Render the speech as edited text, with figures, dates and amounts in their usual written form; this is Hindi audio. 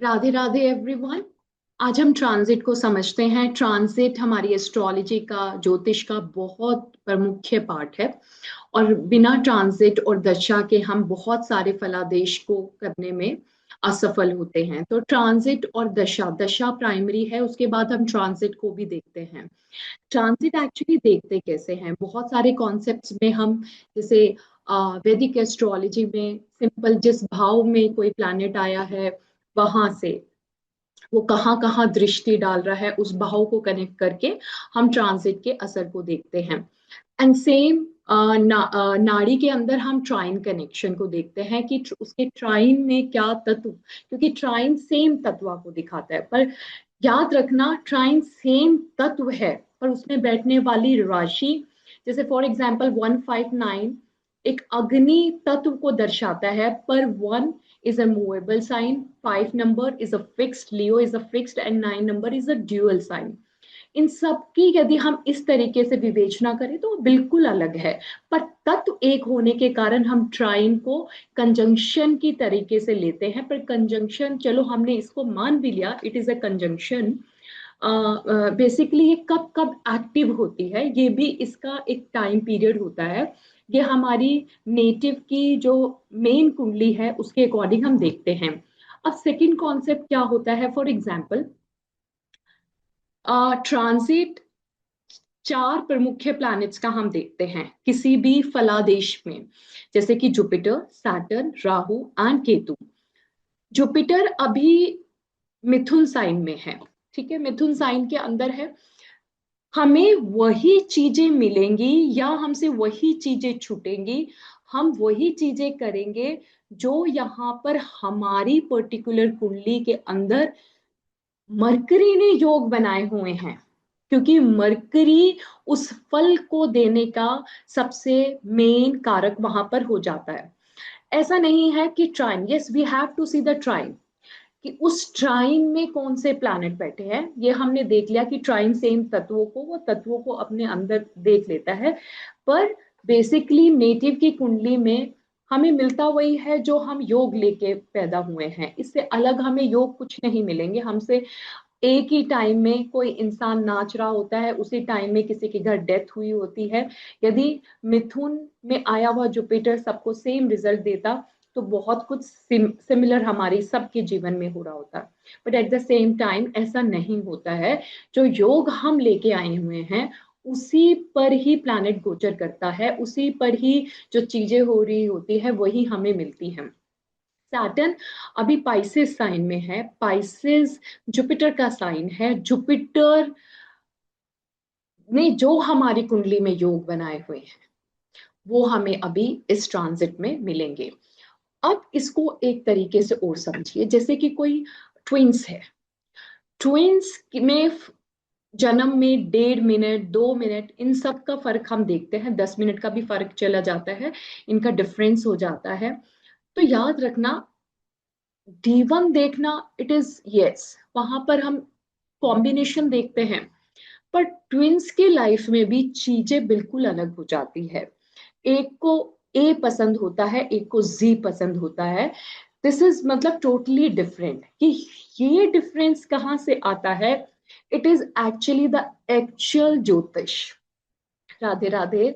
राधे राधे एवरीवन। आज हम ट्रांजिट को समझते हैं। ट्रांजिट हमारी एस्ट्रोलॉजी का, ज्योतिष का बहुत प्रमुख पार्ट है और बिना ट्रांजिट और दशा के हम बहुत सारे फलादेश को करने में असफल होते हैं। तो ट्रांजिट और दशा, दशा प्राइमरी है, उसके बाद हम ट्रांजिट को भी देखते हैं। ट्रांजिट एक्चुअली देखते कैसे हैं, बहुत सारे कॉन्सेप्ट्स में हम जैसे वैदिक एस्ट्रोलॉजी में सिंपल जिस भाव में कोई प्लैनेट आया है वहां से वो कहाँ कहाँ दृष्टि डाल रहा है उस भाव को कनेक्ट करके हम ट्रांजिट के असर को देखते हैं। एंड सेम नाड़ी के अंदर हम ट्राइन कनेक्शन को देखते हैं कि उसके ट्राइन में क्या तत्व, क्योंकि ट्राइन सेम तत्व को दिखाता है। पर याद रखना, ट्राइन सेम तत्व है पर उसमें बैठने वाली राशि, जैसे फॉर एग्जांपल 159 एक अग्नि तत्व को दर्शाता है, पर 1 is a movable sign, 5 number is a fixed, Leo is a fixed and 9 number is a dual sign। इन सब की यदि हम इस तरीके से विवेचना करें तो वो बिल्कुल अलग है, पर तत्व एक होने के कारण हम ट्राइन को कंजंक्शन की तरीके से लेते हैं। पर कंजंक्शन चलो हमने इसको मान भी लिया, it is a conjunction. Basically ये कब कब एक्टिव होती है, ये भी इसका एक टाइम पीरियड होता है। ये हमारी नेटिव की जो मेन कुंडली है उसके अकॉर्डिंग हम देखते हैं। अब सेकंड कॉन्सेप्ट क्या होता है, फॉर एग्जांपल ट्रांजिट चार प्रमुख प्लैनेट्स का हम देखते हैं किसी भी फलादेश में, जैसे कि Jupiter, Saturn, Rahu and Ketu. Jupiter अभी मिथुन साइन में है, ठीक है, मिथुन साइन के अंदर है। हमें वही चीजें मिलेंगी या हमसे वही चीजें छूटेंगी, हम वही चीजें करेंगे जो यहाँ पर हमारी पर्टिकुलर कुंडली के अंदर मरकरी ने योग बनाए हुए हैं। क्योंकि मरकरी उस फल को देने का सबसे मेन कारक वहां पर हो जाता है। ऐसा नहीं है कि train, yes we have to see the train कि उस ट्राइन में कौन से प्लैनेट बैठे हैं। ये हमने देख लिया कि ट्राइन सेम तत्वों को, वो तत्वों को अपने अंदर देख लेता है। पर बेसिकली नेटिव की कुंडली में हमें मिलता वही है जो हम योग लेके पैदा हुए हैं, इससे अलग हमें योग कुछ नहीं मिलेंगे हमसे। एक ही टाइम में कोई इंसान नाच रहा होता है, उसी टाइम में किसी के घर डेथ हुई होती है। यदि मिथुन में आया हुआ जुपिटर सबको सेम रिजल्ट देता तो बहुत कुछ सिमिलर हमारी सबके जीवन में हो रहा होता। But at the same time ऐसा नहीं होता है। जो योग हम लेके आए हुए हैं उसी पर ही प्लैनेट गोचर करता है, उसी पर ही जो चीजें हो रही होती है वही हमें मिलती हैं। सैटर्न अभी पाइसेस साइन में है, पाइसेस जुपिटर का साइन है। जुपिटर ने जो हमारी कुंडली में योग बनाए हुए हैं वो हमें अभी इस ट्रांजिट में मिलेंगे। अब इसको एक तरीके से और समझिए, जैसे कि कोई ट्विंस है। ट्विंस में जन्म में 1.5 मिनट 2 मिनट इन सब का फर्क हम देखते हैं, 10 मिनट का भी फर्क चला जाता है, इनका डिफरेंस हो जाता है। तो याद रखना, D1 देखना, इट इज यस, वहां पर हम कॉम्बिनेशन देखते हैं। पर ट्विंस के लाइफ में भी चीजें बिल्कुल अलग हो जाती है। एक को ए पसंद होता है, एक को जी पसंद होता है। दिस इज मतलब टोटली डिफरेंट। कि ये डिफरेंस कहाँ से आता है, it is actually the actual ज्योतिष। राधे राधे।